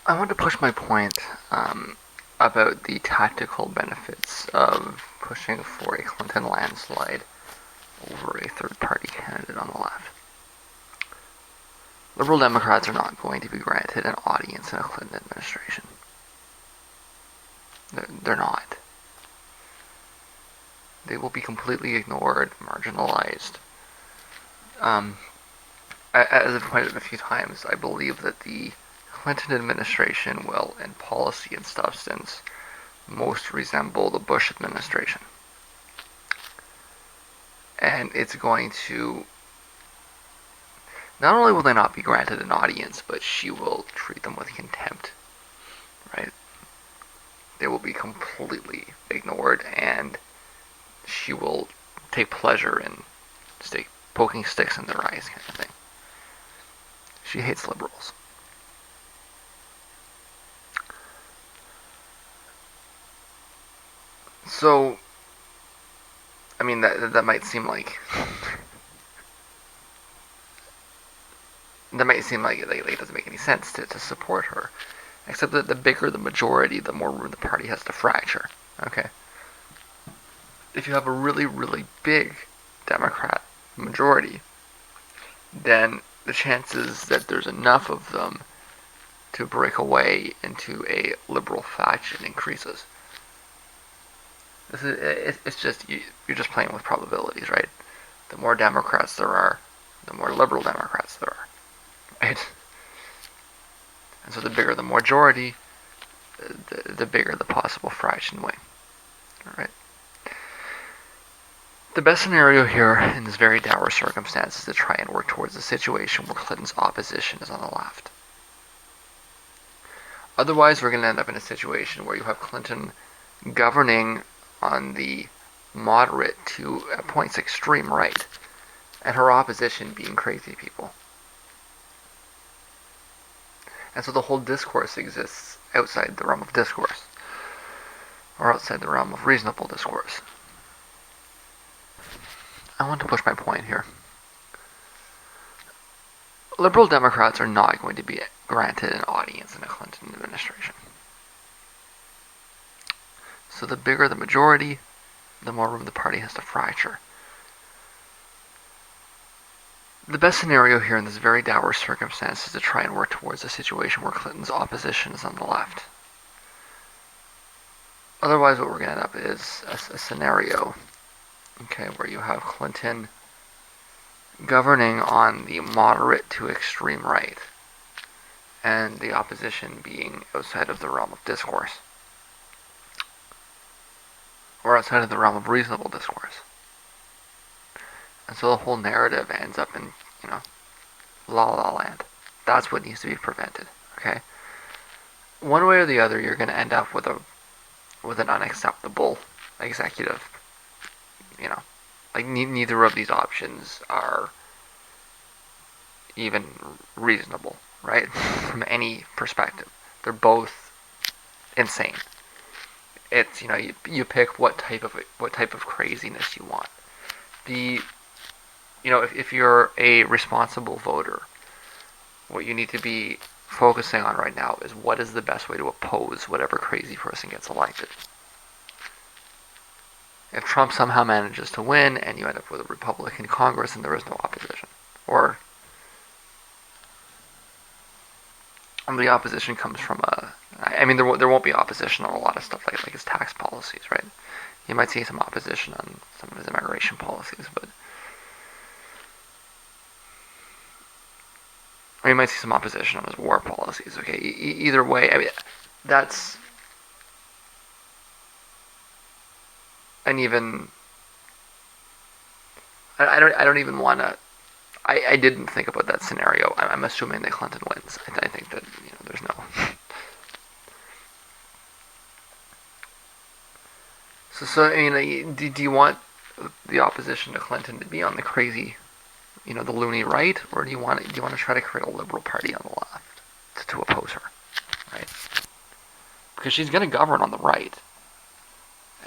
I want to push my point about the tactical benefits of pushing for a Clinton landslide over a third-party candidate on the left. Liberal Democrats are not going to be granted an audience in a Clinton administration. They're not. They will be completely ignored, marginalized. Um, as I've pointed out a few times, I believe that the Clinton administration will, in policy and substance, most resemble the Bush administration. And it's going to, not only will they not be granted an audience, but she will treat them with contempt, right? They will be completely ignored, and she will take pleasure in poking sticks in their eyes, kind of thing. She hates liberals. So, I mean, that might seem like it doesn't make any sense to support her, except that the bigger the majority, the more room the party has to fracture. Okay, if you have a really, really big Democrat majority, then the chances that there's enough of them to break away into a liberal faction increases. It's just you're just playing with probabilities, right? The more Democrats there are, the more liberal Democrats there are, right? And so the bigger the majority, the bigger the possible fraction wing. All right. The best scenario here in this very dour circumstance is to try and work towards a situation where Clinton's opposition is on the left. Otherwise, we're going to end up in a situation where you have Clinton governing on the moderate to at points extreme right, and her opposition being crazy people. And so the whole discourse exists outside the realm of discourse, or outside the realm of reasonable discourse. I want to push my point here. Liberal Democrats are not going to be granted an audience in a Clinton administration. So the bigger the majority, the more room the party has to fracture. The best scenario here in this very dour circumstance is to try and work towards a situation where Clinton's opposition is on the left. Otherwise, what we're going to end up is a scenario, okay, where you have Clinton governing on the moderate to extreme right, and the opposition being outside of the realm of discourse, or outside of the realm of reasonable discourse. And so the whole narrative ends up in, la la land. That's what needs to be prevented, okay? One way or the other, you're going to end up with an unacceptable executive, like neither of these options are even reasonable, right? From any perspective. They're both insane. It's, you pick what type of craziness you want. If you're a responsible voter, what you need to be focusing on right now is what is the best way to oppose whatever crazy person gets elected. If Trump somehow manages to win and you end up with a Republican Congress and there is no opposition, or the opposition comes from there won't be opposition on a lot of stuff like his tax policies, right? You might see some opposition on some of his immigration policies, or you might see some opposition on his war policies. Okay, either way, that's an even. I don't even want to. I didn't think about that scenario. I'm assuming that Clinton wins. I think that there's no. Do you want the opposition to Clinton to be on the crazy, the loony right, or do you want to try to create a liberal party on the left to oppose her, right? Because she's going to govern on the right,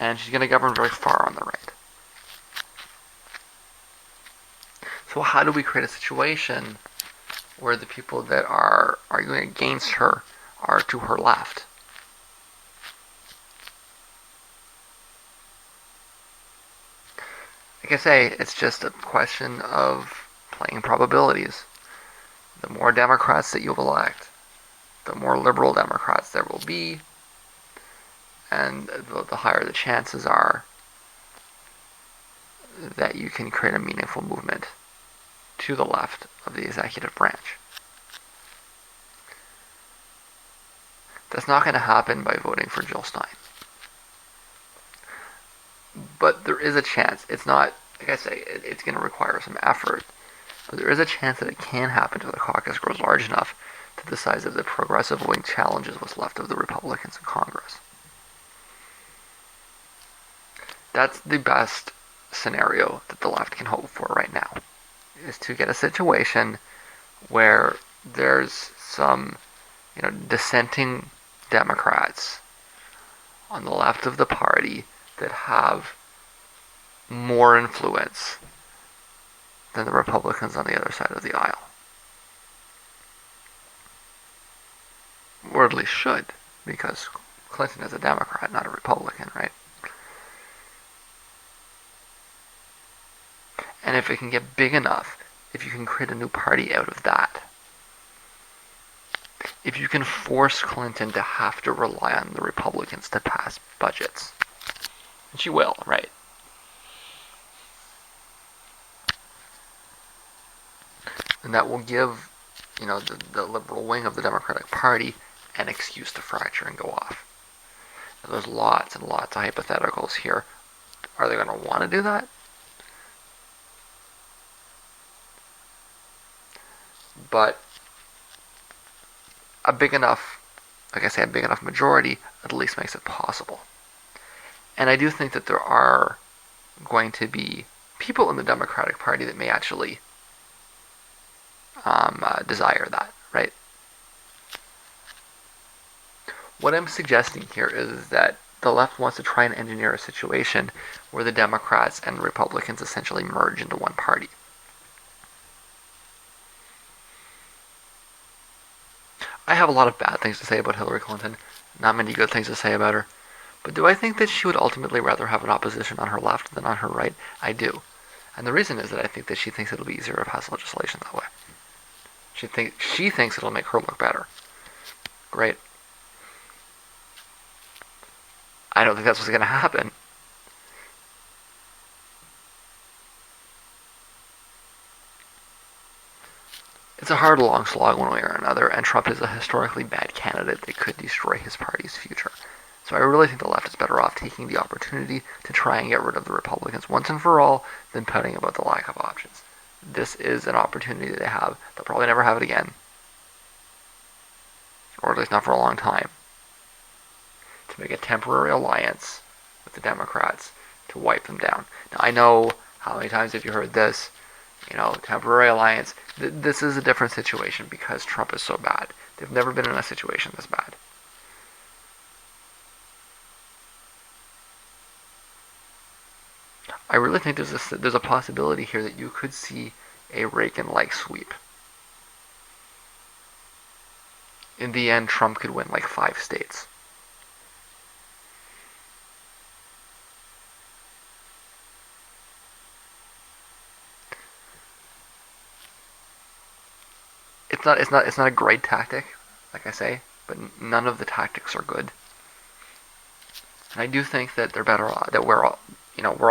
and she's going to govern very far on the right. So how do we create a situation where the people that are arguing against her are to her left. Like I say, it's just a question of playing probabilities. The more Democrats that you elect, the more liberal Democrats there will be, and the higher the chances are that you can create a meaningful movement to the left of the executive branch. That's not going to happen by voting for Jill Stein. But there is a chance. It's not, like I say, it's going to require some effort. But there is a chance that it can happen if the caucus grows large enough to the size of the progressive wing challenges what's left of the Republicans in Congress. That's the best scenario that the left can hope for right now, is to get a situation where there's some, dissenting Democrats on the left of the party that have more influence than the Republicans on the other side of the aisle. Or at least should, because Clinton is a Democrat, not a Republican, right? And if it can get big enough, if you can create a new party out of that, if you can force Clinton to have to rely on the Republicans to pass budgets, and she will, right? And that will give, the liberal wing of the Democratic Party an excuse to fracture and go off. Now, there's lots and lots of hypotheticals here. Are they going to want to do that? But a big enough majority at least makes it possible. And I do think that there are going to be people in the Democratic Party that may actually desire that, right? What I'm suggesting here is that the left wants to try and engineer a situation where the Democrats and Republicans essentially merge into one party. I have a lot of bad things to say about Hillary Clinton, not many good things to say about her. But do I think that she would ultimately rather have an opposition on her left than on her right? I do. And the reason is that I think that she thinks it'll be easier to pass legislation that way. She thinks it'll make her look better. Great. I don't think that's what's going to happen. It's a hard, long slog one way or another, and Trump is a historically bad candidate that could destroy his party's future. So I really think the left is better off taking the opportunity to try and get rid of the Republicans once and for all than pouting about the lack of options. This is an opportunity they have. They'll probably never have it again. Or at least not for a long time. To make a temporary alliance with the Democrats to wipe them down. Now I know, how many times have you heard this? Temporary alliance. This is a different situation because Trump is so bad. They've never been in a situation this bad. I really think there's a possibility here that you could see a Reagan-like sweep. In the end, Trump could win like 5 states. It's not a great tactic, like I say, but none of the tactics are good. And I do think that they're better off, that we're all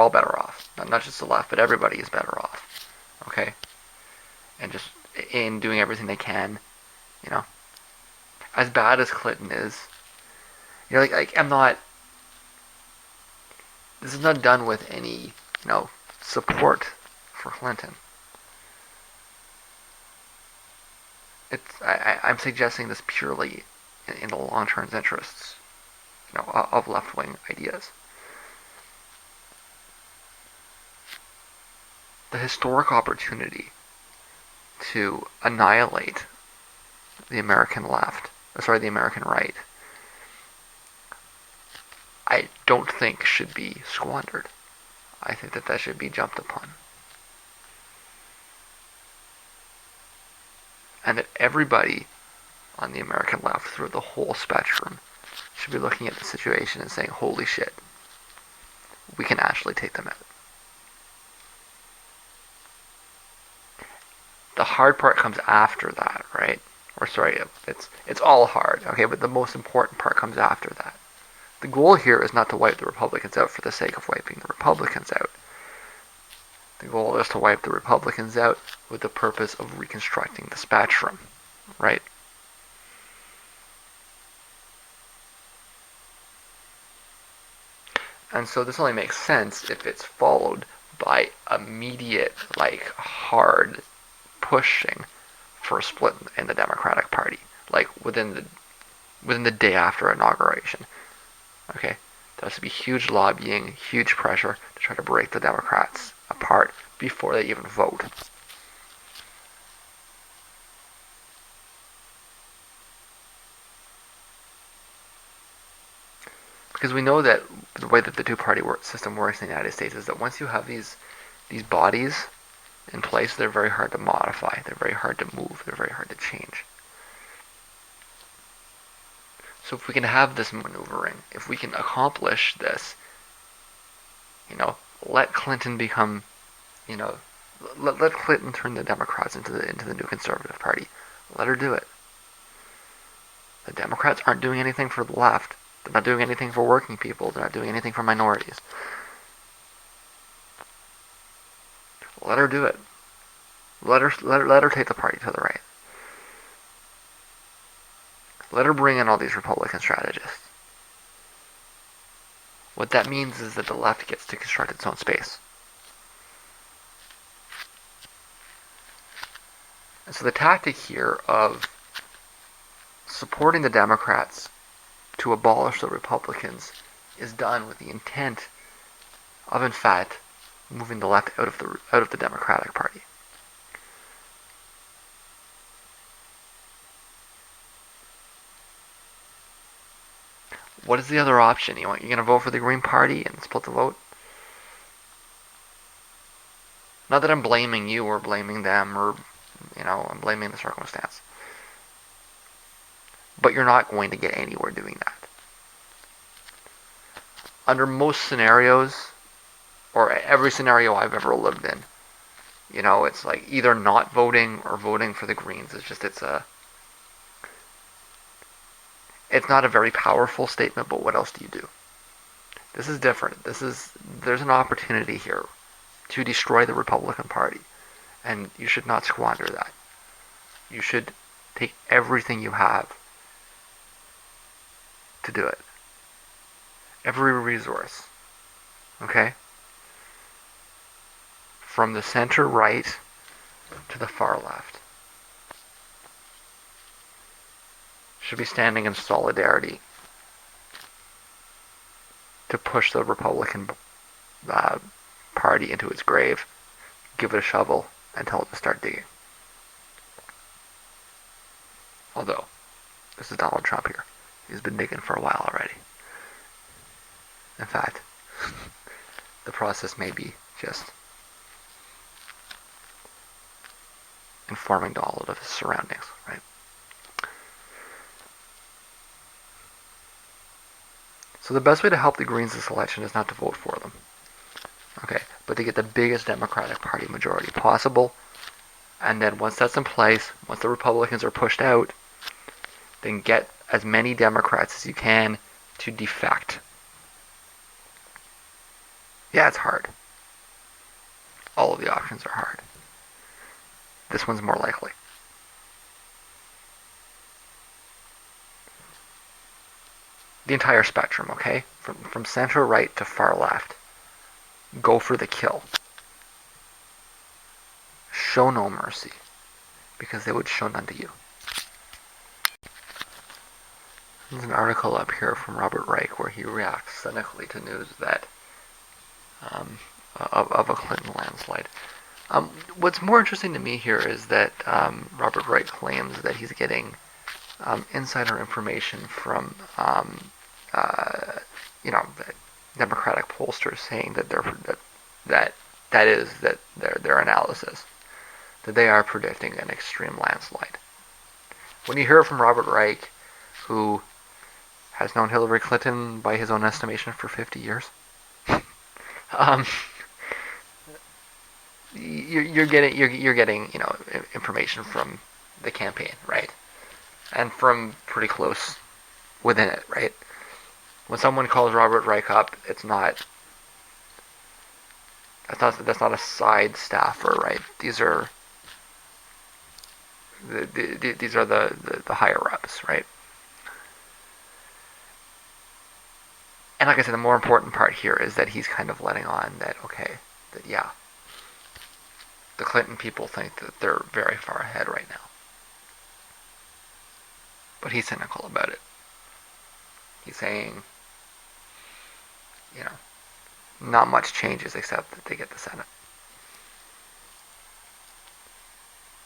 better off. Not just the left, but everybody is better off. Okay? And just in doing everything they can, as bad as Clinton is, I'm not, this is not done with any, support for Clinton. I'm suggesting this purely in the long-term interests, of left-wing ideas. The historic opportunity to annihilate the American right, I don't think should be squandered. I think that should be jumped upon. And that everybody on the American left through the whole spectrum should be looking at the situation and saying, holy shit, we can actually take them out. The hard part comes after that, right? Or sorry, it's all hard, okay, but the most important part comes after that. The goal here is not to wipe the Republicans out for the sake of wiping the Republicans out. The goal is to wipe the Republicans out with the purpose of reconstructing the spectrum, right? And so this only makes sense if it's followed by immediate, like, hard pushing for a split in the Democratic Party, like within the day after inauguration. Okay, there has to be huge lobbying, huge pressure to try to break the Democrats apart before they even vote. Because we know that the way that the two-party system works in the United States is that once you have these bodies in place, they're very hard to modify. They're very hard to move. They're very hard to change. So if we can have this maneuvering, if we can accomplish this, let Clinton become, let Clinton turn the Democrats into the new conservative party. Let her do it. The Democrats aren't doing anything for the left. They're not doing anything for working people. They're not doing anything for minorities. Let her do it. Let her take the party to the right. Let her bring in all these Republican strategists. What that means is that the left gets to construct its own space. And so the tactic here of supporting the Democrats to abolish the Republicans is done with the intent of, in fact, moving the left out of the Democratic Party. What is the other option? You're going to vote for the Green Party and split the vote? Not that I'm blaming you or blaming them or, I'm blaming the circumstance. But you're not going to get anywhere doing that. Under most scenarios, or every scenario I've ever lived in, it's like either not voting or voting for the Greens. It's not a very powerful statement, but what else do you do? This is different. There's an opportunity here to destroy the Republican Party, and you should not squander that. You should take everything you have to do it. Every resource. Okay? From the center right to the far left. Should be standing in solidarity to push the Republican Party into its grave, give it a shovel, and tell it to start digging. Although, this is Donald Trump here. He's been digging for a while already. In fact, the process may be just informing Donald of his surroundings, right? So the best way to help the Greens this election is not to vote for them, okay, but to get the biggest Democratic Party majority possible, and then once that's in place, once the Republicans are pushed out, then get as many Democrats as you can to defect. Yeah, it's hard. All of the options are hard. This one's more likely. The entire spectrum, okay? From center right to far left. Go for the kill. Show no mercy, because they would show none to you. There's an article up here from Robert Reich where he reacts cynically to news that of a Clinton landslide. What's more interesting to me here is that Robert Reich claims that he's getting insider information from Democratic pollsters saying that their analysis that they are predicting an extreme landslide. When you hear it from Robert Reich, who has known Hillary Clinton by his own estimation for 50 years, um, you're getting information from the campaign, right? And from pretty close within it, right? When someone calls Robert Reich up, that's not a side staffer, right? These are the higher ups, right? And like I said, the more important part here is that he's kind of letting on that, okay, that yeah, the Clinton people think that they're very far ahead right now. But he's cynical about it. He's saying, you know, not much changes except that they get the Senate.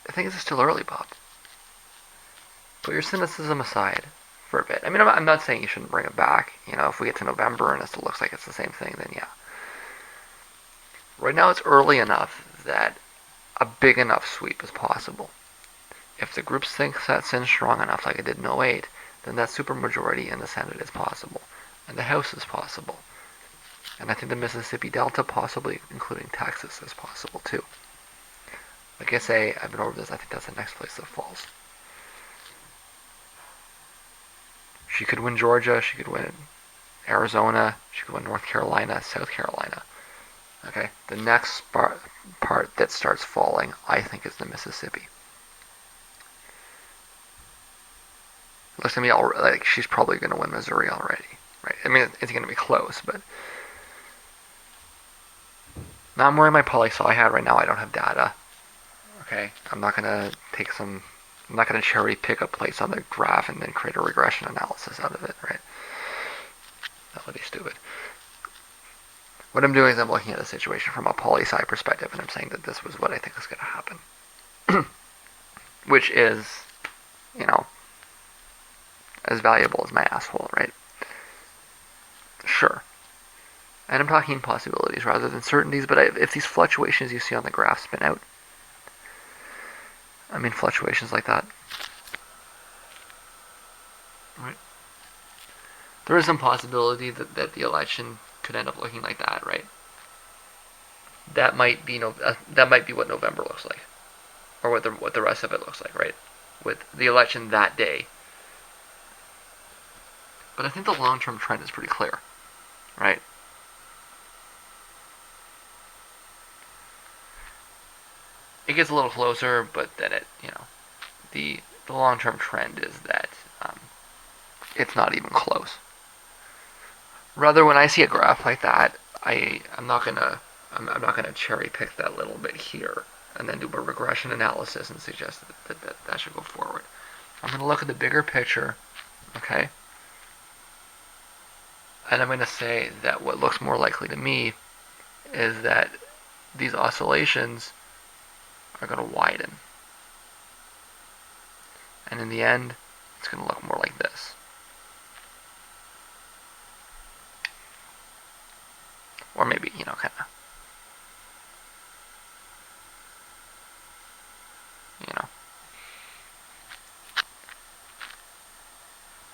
I think it's still early, Bob. Put your cynicism aside for a bit. I mean, I'm not saying you shouldn't bring it back. If we get to November and it still looks like it's the same thing, then yeah. Right now it's early enough that a big enough sweep is possible. If the groups think that's in strong enough, like it did in '08, then that supermajority in the Senate is possible, and the House is possible. And I think the Mississippi Delta, possibly including Texas, is possible too. Like I say, I've been over this, I think that's the next place that falls. She could win Georgia, she could win Arizona, she could win North Carolina, South Carolina. Okay, the next part that starts falling, I think, is the Mississippi. It looks to me like she's probably going to win Missouri already, right? I mean, it's going to be close, but now I'm wearing my poli-sci hat right now. I don't have data. Okay, I'm not going to cherry pick a place on the graph and then create a regression analysis out of it, right? That would be stupid. What I'm doing is I'm looking at a situation from a poli-sci perspective, and I'm saying that this was what I think is going to happen. Which is, as valuable as my asshole, right? Sure. And I'm talking possibilities rather than certainties, but if these fluctuations you see on the graph spin out, I mean fluctuations like that, right? There is some possibility that the election could end up looking like that, right? That might be what November looks like, or what the rest of it looks like, right? With the election that day. But I think the long-term trend is pretty clear, right? It gets a little closer, but then the long-term trend is that it's not even close. Rather, when I see a graph like that, I'm not gonna cherry pick that little bit here and then do a regression analysis and suggest that should go forward. I'm gonna look at the bigger picture, okay? And I'm gonna say that what looks more likely to me is that these oscillations are gonna widen. And in the end, it's gonna look more like this. Or maybe, kind of,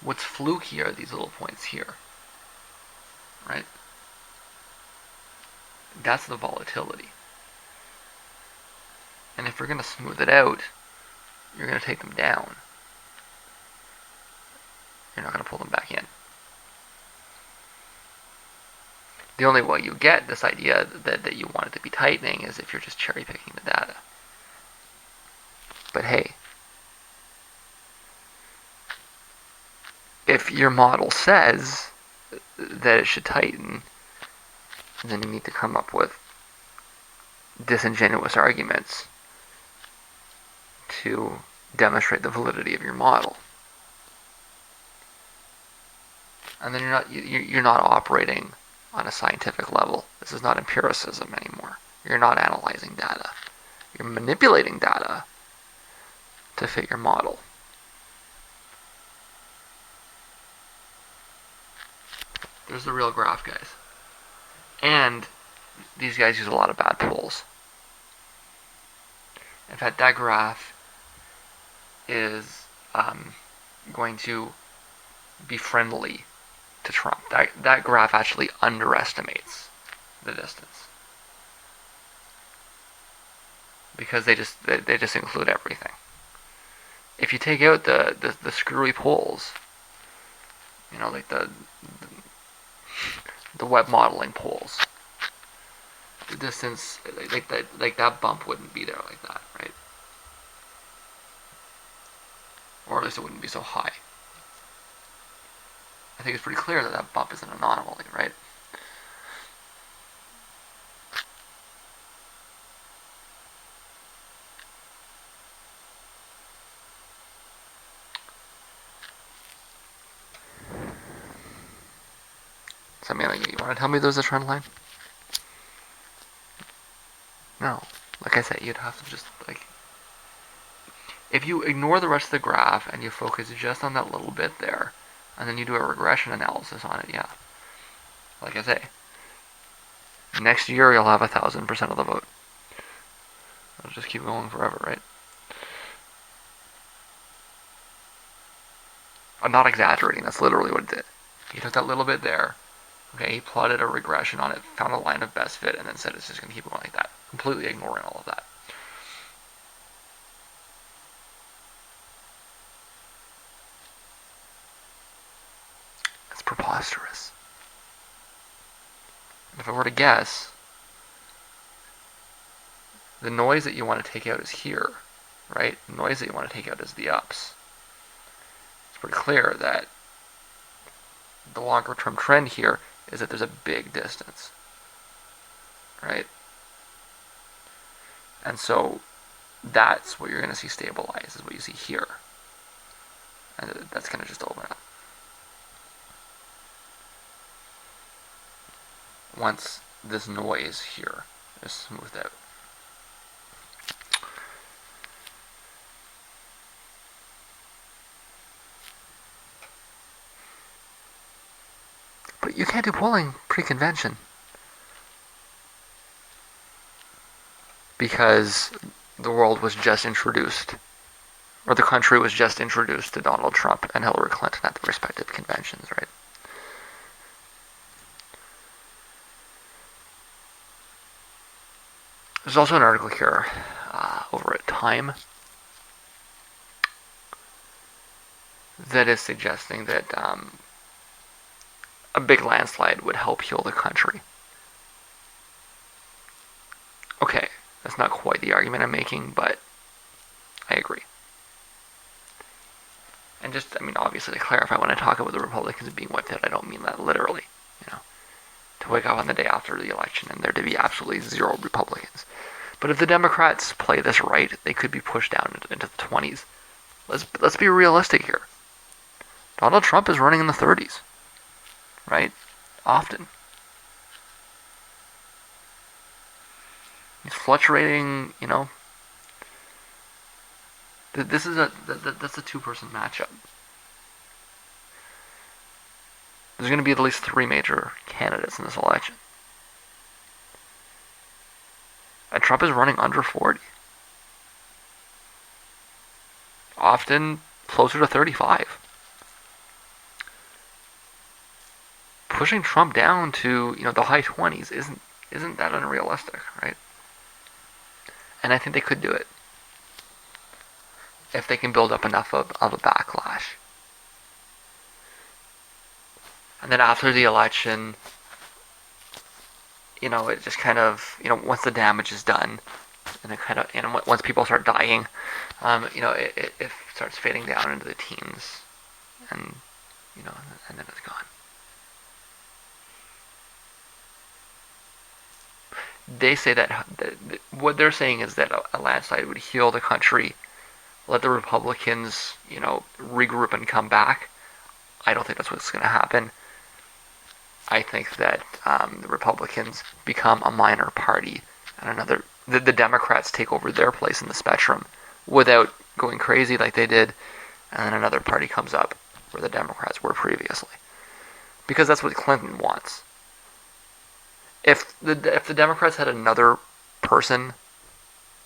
what's fluky are these little points here, right? That's the volatility. And if you're going to smooth it out, you're going to take them down. You're not going to pull them back in. The only way you get this idea that you want it to be tightening is if you're just cherry picking the data. But hey, if your model says that it should tighten, then you need to come up with disingenuous arguments to demonstrate the validity of your model. And then you're not operating on a scientific level. This is not empiricism anymore. You're not analyzing data. You're manipulating data to fit your model. There's the real graph, guys. And these guys use a lot of bad pools. In fact, that graph is going to be friendly to Trump. That graph actually underestimates the distance because they just include everything. If you take out the screwy polls, like the web modeling polls, the distance, like that bump wouldn't be there like that, right? Or at least it wouldn't be so high. I think it's pretty clear that that bump is an anomaly, right? So, I mean, like, you want to tell me there's a trend line? No. Like I said, you'd have to just, like, if you ignore the rest of the graph and you focus just on that little bit there, and then you do a regression analysis on it, yeah. Like I say, next year you'll have 1,000% of the vote. It'll just keep going forever, right? I'm not exaggerating, that's literally what it did. He took that little bit there, okay, he plotted a regression on it, found a line of best fit, and then said it's just going to keep going like that, completely ignoring all of that. It's preposterous. And if I were to guess, the noise that you want to take out is here, right? The noise that you want to take out is the ups. It's pretty clear that the longer term trend here is that there's a big distance, right? And so that's what you're going to see stabilize, is what you see here. And that's going to just open up. Once this noise here is smoothed out. But you can't do polling pre-convention. Because the world was just introduced, or the country was just introduced to Donald Trump and Hillary Clinton at the respective conventions, right? There's also an article here over at Time that is suggesting that a big landslide would help heal the country. Okay, that's not quite the argument I'm making, but I agree. And just, I mean, obviously to clarify, when I talk about the Republicans being wiped out, I don't mean that literally. To wake up on the day after the election and there to be absolutely zero Republicans. But if the Democrats play this right, they could be pushed down into the 20s. Let's be realistic here. Donald Trump is running in the 30s, right? Often. He's fluctuating, That's a two-person matchup. There's going to be at least 3 major candidates in this election. And Trump is running under 40. Often closer to 35. Pushing Trump down to, the high 20s isn't that unrealistic, right? And I think they could do it if they can build up enough of a backlash. And then after the election, it just kind of, once the damage is done, and it kind of, once people start dying, it starts fading down into the teens, and and then it's gone. They say that what they're saying is that a landslide would heal the country, let the Republicans, regroup and come back. I don't think that's what's going to happen. I think that the Republicans become a minor party, and the Democrats take over their place in the spectrum without going crazy like they did, and then another party comes up where the Democrats were previously. Because that's what Clinton wants. If the Democrats had another person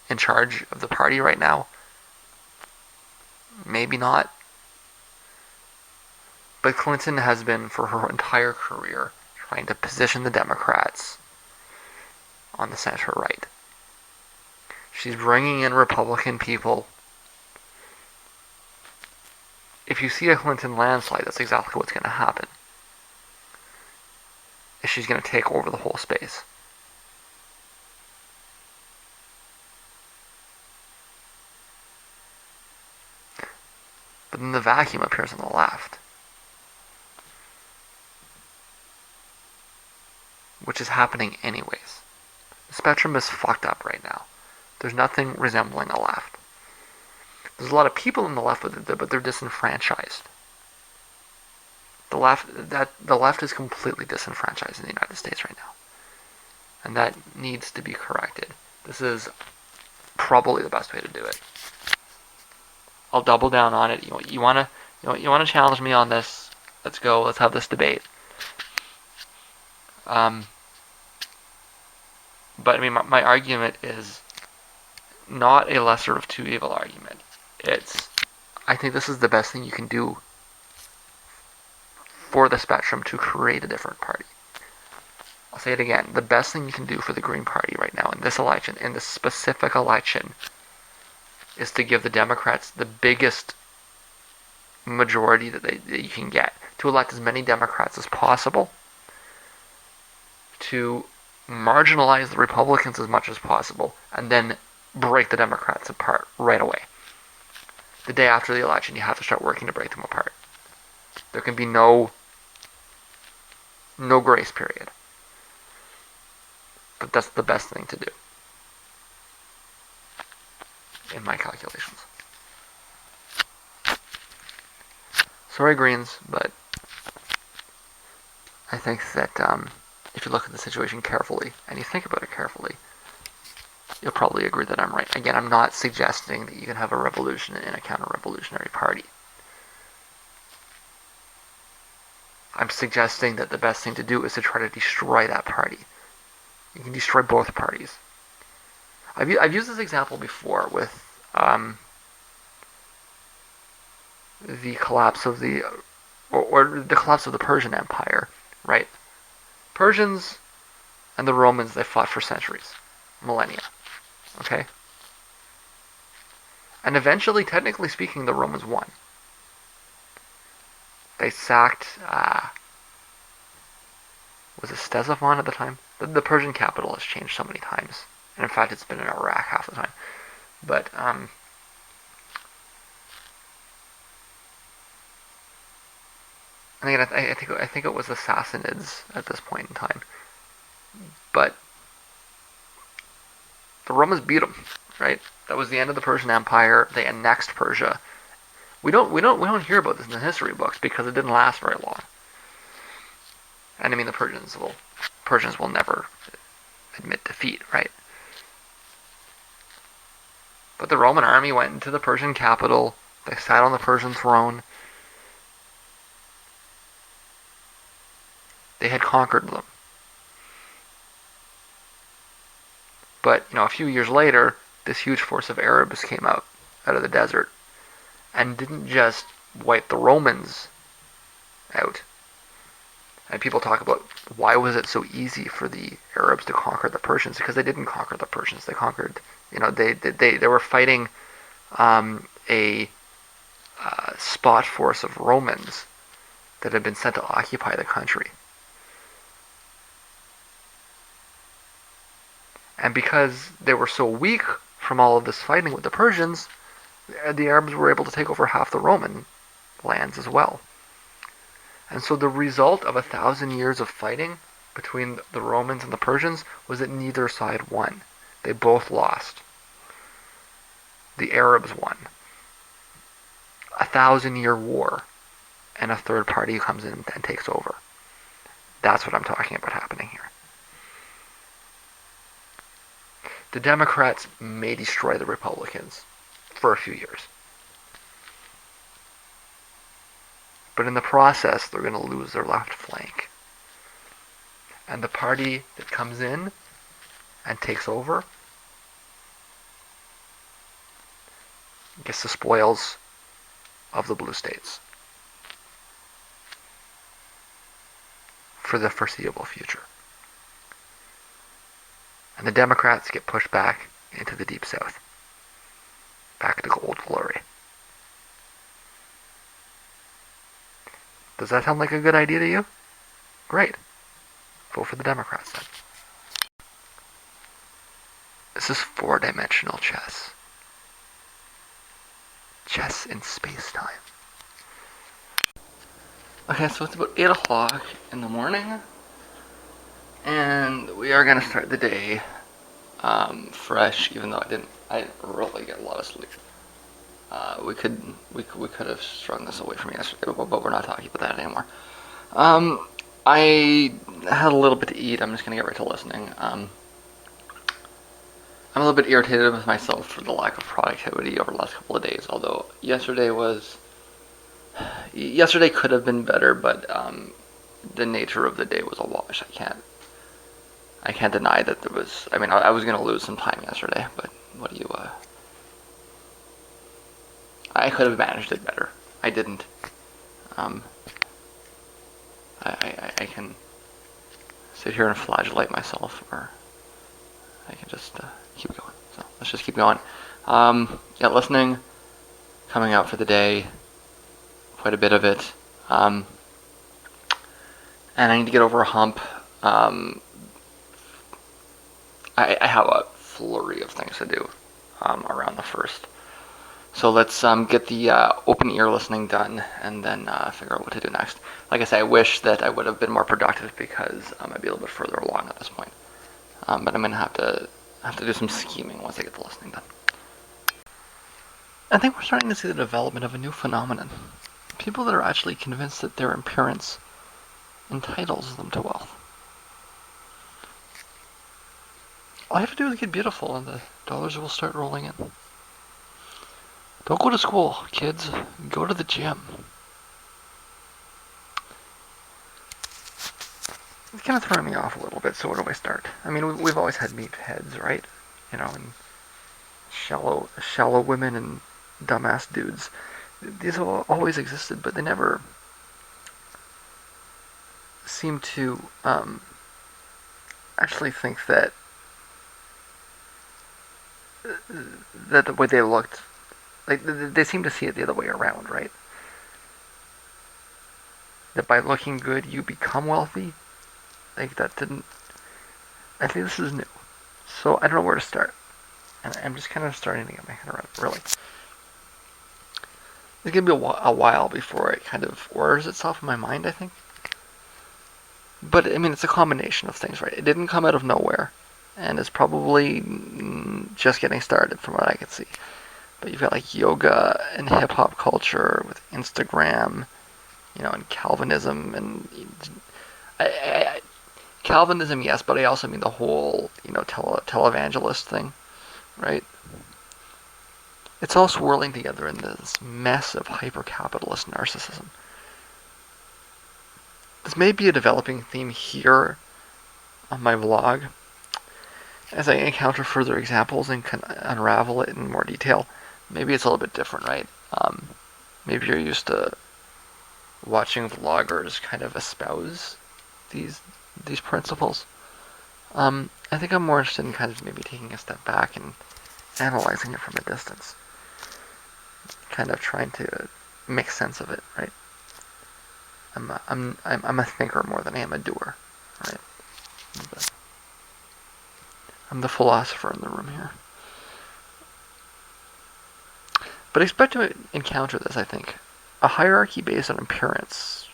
in charge of the party right now, maybe not. But Clinton has been, for her entire career, trying to position the Democrats on the center right. She's bringing in Republican people. If you see a Clinton landslide, that's exactly what's going to happen. She's going to take over the whole space. But then the vacuum appears on the left, which is happening anyways. The spectrum is fucked up right now. There's nothing resembling a left. There's a lot of people in the left, but they're disenfranchised. The left is completely disenfranchised in the United States right now, and that needs to be corrected. This is probably the best way to do it. I'll double down on it. You want to challenge me on this? Let's go. Let's have this debate. But I mean, my argument is not a lesser of two evil argument. I think this is the best thing you can do for the spectrum to create a different party. I'll say it again. The best thing you can do for the Green Party right now in this election, in this specific election, is to give the Democrats the biggest majority that you can get. To elect as many Democrats as possible. To marginalize the Republicans as much as possible. And then break the Democrats apart right away. The day after the election, you have to start working to break them apart. There can be no grace period. But that's the best thing to do, in my calculations. Sorry, Greens, but I think that if you look at the situation carefully, and you think about it carefully, you'll probably agree that I'm right. Again, I'm not suggesting that you can have a revolution in a counter-revolutionary party. I'm suggesting that the best thing to do is to try to destroy that party. You can destroy both parties. I've used this example before with the collapse of the collapse of the Persian Empire, right? Persians and the Romans, they fought for centuries, millennia, okay? And eventually, technically speaking, the Romans won. They sacked, was it Ctesiphon at the time? The Persian capital has changed so many times. And in fact, it's been in Iraq half the time. But, I think it was the Sassanids at this point in time. But the Romans beat them, right? That was the end of the Persian Empire. They annexed Persia. We don't hear about this in the history books because it didn't last very long. And I mean, the Persians will never admit defeat, right? But the Roman army went into the Persian capital. They sat on the Persian throne. They had conquered them. But, a few years later, this huge force of Arabs came out of the desert and didn't just wipe the Romans out. And people talk about why was it so easy for the Arabs to conquer the Persians? Because they didn't conquer the Persians. They conquered, they were fighting a spot force of Romans that had been sent to occupy the country. And because they were so weak from all of this fighting with the Persians, the Arabs were able to take over half the Roman lands as well. And so the result of 1,000 years of fighting between the Romans and the Persians was that neither side won. They both lost. The Arabs won. 1,000-year war, and a third party comes in and takes over. That's what I'm talking about happening here. The Democrats may destroy the Republicans for a few years. But in the process, they're going to lose their left flank. And the party that comes in and takes over gets the spoils of the blue states. for the foreseeable future. And the Democrats get pushed back into the Deep South, back to old glory. Does that sound like a good idea to you? Great. Vote for the Democrats then. This is four-dimensional chess. Chess in space-time. Okay, so it's about 8 o'clock in the morning, and we are gonna start the day fresh, even though I didn't really get a lot of sleep. We could have strung this away from yesterday, but we're not talking about that anymore. I had a little bit to eat. I'm just gonna get right to listening. I'm a little bit irritated with myself for the lack of productivity over the last couple of days. Although yesterday could have been better, but the nature of the day was a wash. I can't deny that there was. I mean, I was gonna lose some time yesterday, but what do you? I could have managed it better. I didn't. I can sit here and flagellate myself, or I can just keep going. So let's just keep going. Yeah, listening, coming out for the day, quite a bit of it. And I need to get over a hump. I have a flurry of things to do around the 1st. So let's get the open ear listening done, and then figure out what to do next. Like I say, I wish that I would have been more productive because I'd be a little bit further along at this point. But I'm gonna have to do some scheming once I get the listening done. I think we're starting to see the development of a new phenomenon. People that are actually convinced that their appearance entitles them to wealth. All you have to do is get beautiful, and the dollars will start rolling in. Don't go to school, kids. Go to the gym. It's kind of throwing me off a little bit, so where do I start? I mean, we've always had meatheads, right? You know, and shallow women and dumbass dudes. These have always existed, but they never seem to actually think that the way they looked, like they seem to see it the other way around, right? That by looking good you become wealthy. Like that didn't. I think this is new, so I don't know where to start, and I'm just kind of starting to get my head around it, really. It's gonna be a while before it kind of orders itself in my mind, I think. But I mean, it's a combination of things, right? It didn't come out of nowhere, and it's probably just getting started, from what I can see. But you've got like yoga and hip hop culture with Instagram, you know, and Calvinism, and Calvinism, yes, but I also mean the whole, you know, televangelist thing, right? It's all swirling together in this mess of hyper-capitalist narcissism. This may be a developing theme here on my vlog. As I encounter further examples and can unravel it in more detail, maybe it's a little bit different, right? Maybe you're used to watching vloggers kind of espouse these principles. I think I'm more interested in kind of maybe taking a step back and analyzing it from a distance, kind of trying to make sense of it, right? I'm a thinker more than I am a doer, right? But I'm the philosopher in the room here. But expect to encounter this, I think. A hierarchy based on appearance,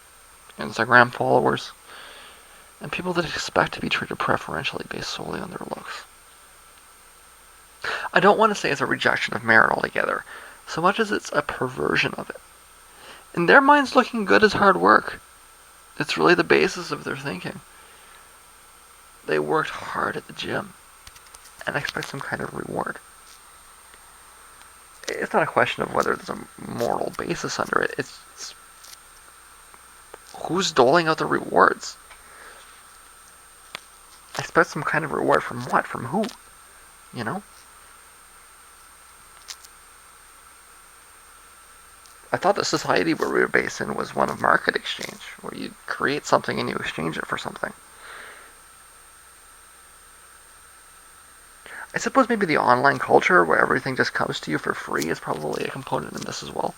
Instagram followers, and people that expect to be treated preferentially based solely on their looks. I don't want to say it's a rejection of merit altogether, so much as it's a perversion of it. In their minds, looking good is hard work. It's really the basis of their thinking. They worked hard at the gym and expect some kind of reward. It's not a question of whether there's a moral basis under it. It's who's doling out the rewards. Expect some kind of reward from what? From who? You know? I thought the society where we were based in was one of market exchange, where you create something and you exchange it for something. I suppose maybe the online culture where everything just comes to you for free is probably a component in this as well.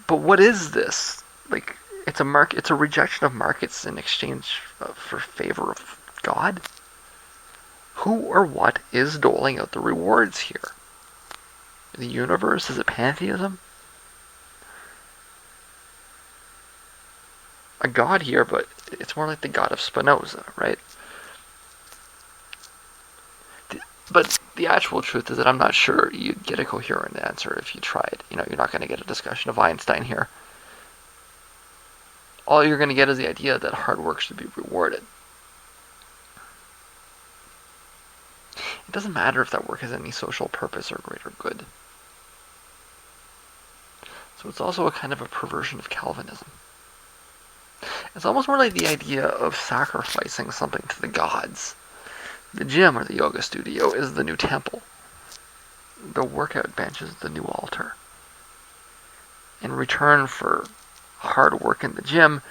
But what is this? Like, it's a rejection of markets in exchange for favor of God? Who or what is doling out the rewards here? The universe? Is it pantheism? A god here, but it's more like the god of Spinoza, right? But the actual truth is that I'm not sure you'd get a coherent answer if you tried. You're not going to get a discussion of Einstein here. All you're going to get is the idea that hard work should be rewarded. It doesn't matter if that work has any social purpose or greater good. So it's also a kind of a perversion of Calvinism. It's almost more like the idea of sacrificing something to the gods. The gym or the yoga studio is the new temple. The workout bench is the new altar. In return for hard work in the gym,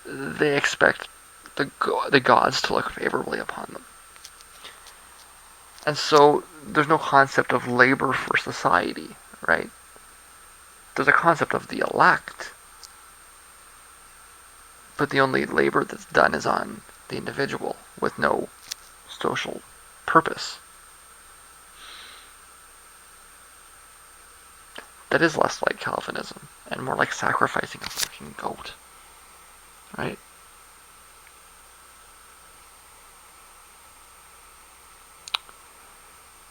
they expect the gods to look favorably upon them. And so there's no concept of labor for society, right? There's a concept of the elect, but the only labor that's done is on the individual with no social purpose. That is less like Calvinism and more like sacrificing a fucking goat, right?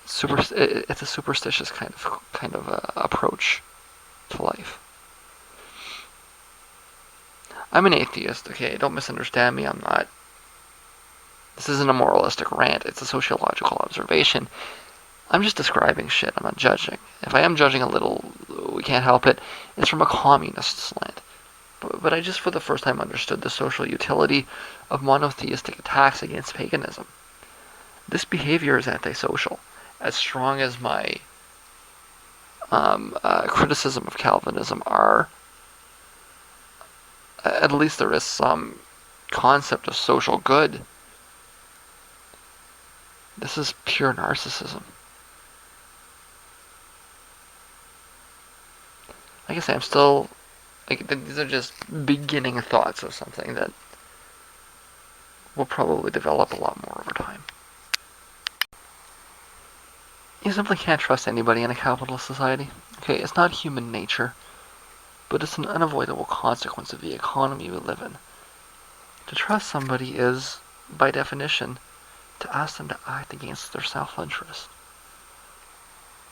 It's a superstitious kind of approach to life. I'm an atheist, okay? Don't misunderstand me. I'm not. This isn't a moralistic rant. It's a sociological observation. I'm just describing shit. I'm not judging. If I am judging a little, we can't help it. It's from a communist slant. But I just for the first time understood the social utility of monotheistic attacks against paganism. This behavior is antisocial. As strong as my criticism of Calvinism are, at least there is some concept of social good. This is pure narcissism. Like I say, I'm still, these are just beginning thoughts of something that will probably develop a lot more over time. You simply can't trust anybody in a capitalist society. Okay, it's not human nature, but it's an unavoidable consequence of the economy we live in. To trust somebody is, by definition, to ask them to act against their self-interest.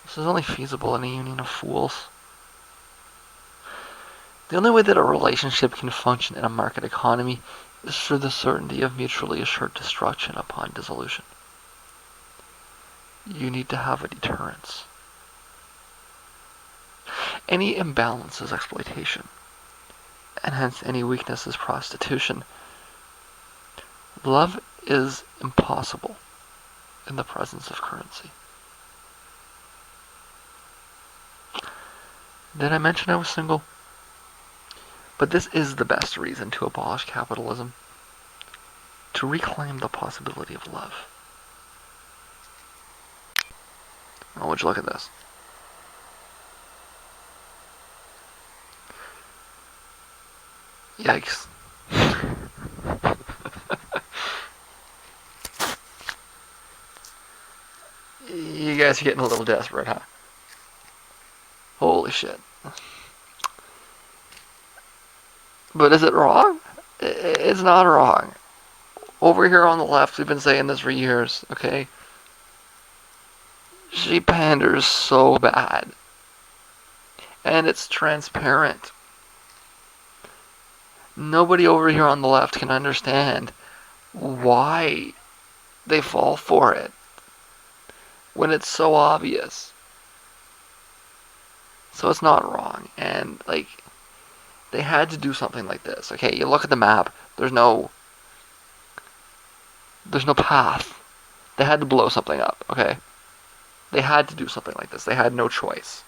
This is only feasible in a union of fools. The only way that a relationship can function in a market economy is through the certainty of mutually assured destruction upon dissolution. You need to have a deterrence. Any imbalance is exploitation, and hence any weakness is prostitution. Love is impossible in the presence of currency. Did I mention I was single? But this is the best reason to abolish capitalism. To reclaim the possibility of love. Oh, would you look at this? Yikes. You guys are getting a little desperate, huh? Holy shit. But is it wrong? It's not wrong. Over here on the left, we've been saying this for years, okay? She panders so bad. And it's transparent. Nobody over here on the left can understand why they fall for it when it's so obvious. So it's not wrong. And, they had to do something like this. Okay, you look at the map, there's no path. They had to blow something up, okay? They had to do something like this. They had no choice.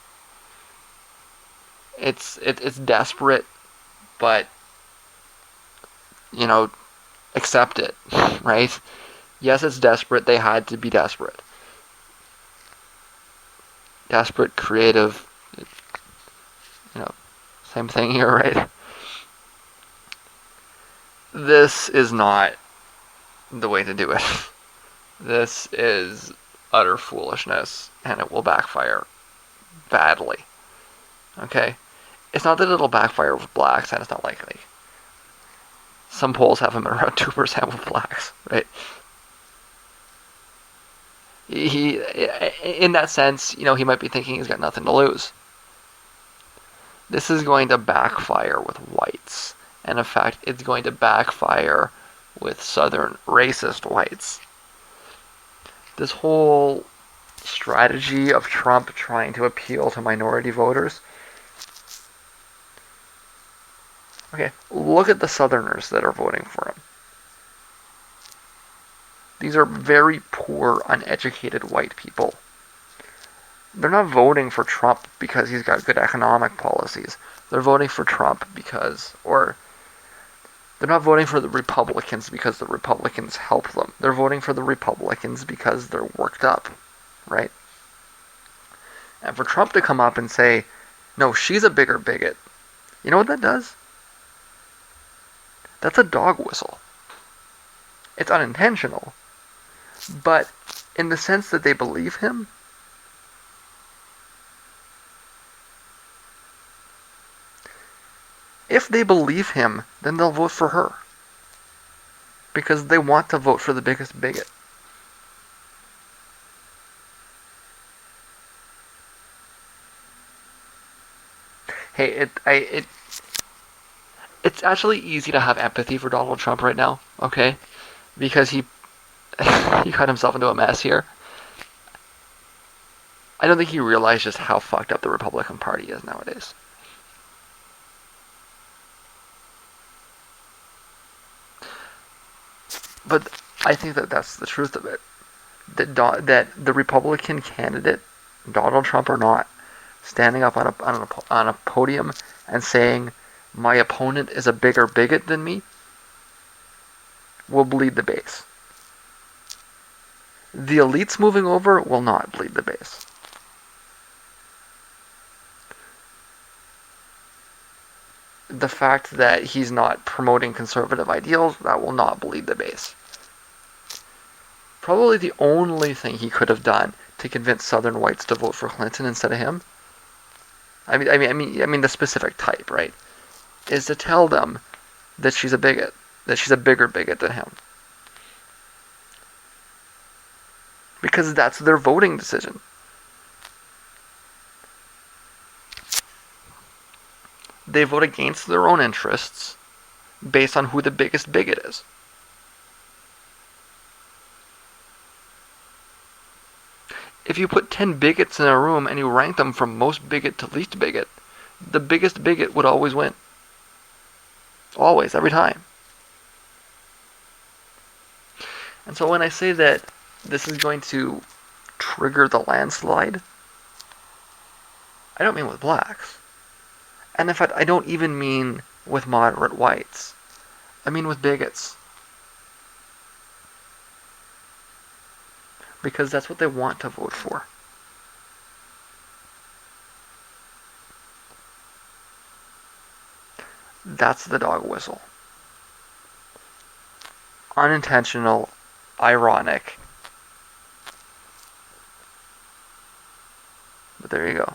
It's desperate, but you know, accept it, right? Yes, it's desperate. They had to be desperate. Desperate, creative, you know, same thing here, right? This is not the way to do it. This is utter foolishness, and it will backfire badly. Okay? It's not that it'll backfire with blacks, and it's not likely. Some polls have him at around 2% with blacks, right? He, in that sense, he might be thinking he's got nothing to lose. This is going to backfire with whites. And in fact, it's going to backfire with Southern racist whites. This whole strategy of Trump trying to appeal to minority voters. Okay, look at the Southerners that are voting for him. These are very poor, uneducated white people. They're not voting for Trump because he's got good economic policies. They're voting for Trump or they're not voting for the Republicans because the Republicans help them. They're voting for the Republicans because they're worked up, right? And for Trump to come up and say, no, she's a bigger bigot, you know what that does? That's a dog whistle. It's unintentional. But in the sense that they believe him, if they believe him, then they'll vote for her. Because they want to vote for the biggest bigot. Hey, it's actually easy to have empathy for Donald Trump right now, okay? Because he got himself into a mess here. I don't think he realized just how fucked up the Republican Party is nowadays. But I think that that's the truth of it. That the Republican candidate, Donald Trump or not, standing up on a podium and saying, my opponent is a bigger bigot than me, will bleed the base. The elites moving over will not bleed the base. The fact that he's not promoting conservative ideals, that will not bleed the base. Probably the only thing he could have done to convince Southern whites to vote for Clinton instead of him, I mean the specific type, right, is to tell them that she's a bigot, that she's a bigger bigot than him. Because that's their voting decision. They vote against their own interests based on who the biggest bigot is. If you put 10 bigots in a room and you rank them from most bigot to least bigot, the biggest bigot would always win. Always, every time. And so when I say that this is going to trigger the landslide, I don't mean with blacks. And in fact, I don't even mean with moderate whites. I mean with bigots. Because that's what they want to vote for. That's the dog whistle. Unintentional, ironic. But there you go.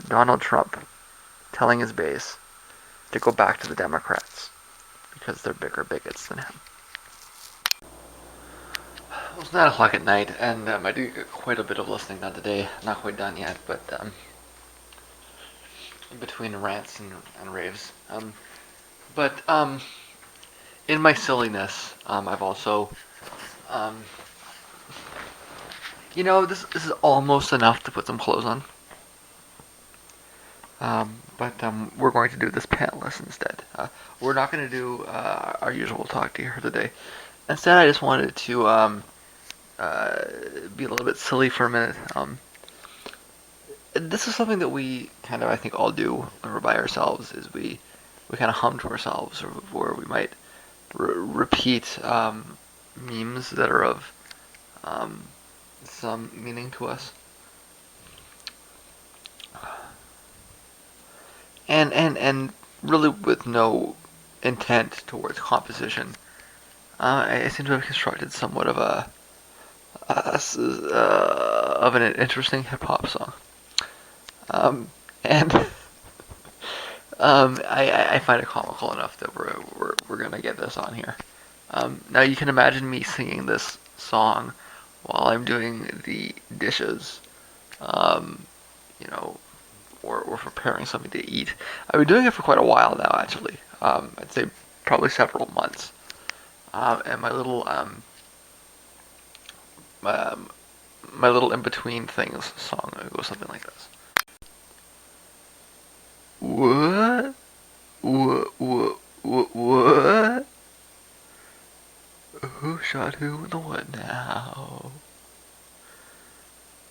Donald Trump telling his base to go back to the Democrats because they're bigger bigots than him. Well, it's 9 o'clock at night, and I do get quite a bit of listening done today. Not quite done yet, but in between rants and raves. But in my silliness, I've also, this is almost enough to put some clothes on. But we're going to do this pantless instead. We're not going to do our usual talk to you here today. Instead, I just wanted to be a little bit silly for a minute. This is something that we kind of, I think, all do when we're by ourselves. Is we kind of hum to ourselves, or we might repeat memes that are of um, some meaning to us. And really with no intent towards composition. I seem to have constructed somewhat of of an interesting hip hop song. And I find it comical enough that we're gonna get this on here. Now you can imagine me singing this song while I'm doing the dishes, um, you know, or preparing something to eat. I've been doing it for quite a while now, actually. I'd say probably several months. And um, my little in between things song goes something like this. What? What? Who shot who in the what now?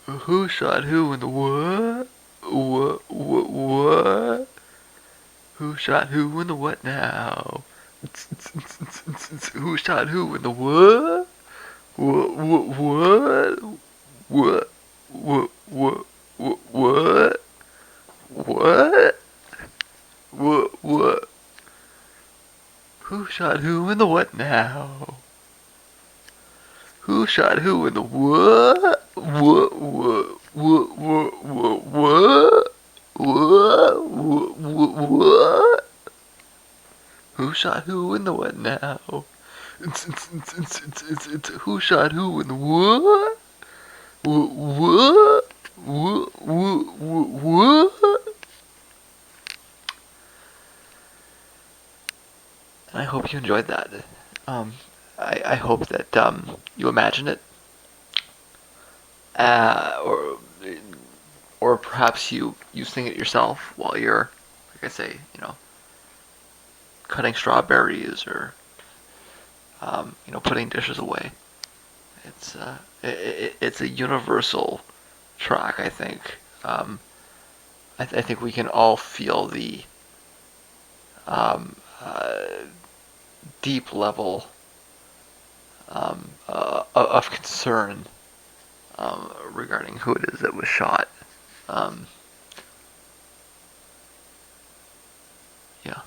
Who shot who in the what? What? Who shot who in the what now? Who shot who in the what? What? What? What? What? What? Who shot who in the what now? Who shot who in the what? What? What? Who shot who in the what now? Who shot who in the what? What? What? And I hope you enjoyed that. Um, I hope that you imagine it, or perhaps you sing it yourself while you're, like I say, cutting strawberries or putting dishes away. It's a universal track, I think. I think we can all feel the um, uh, deep level of concern regarding who it is that was shot. Um, yeah.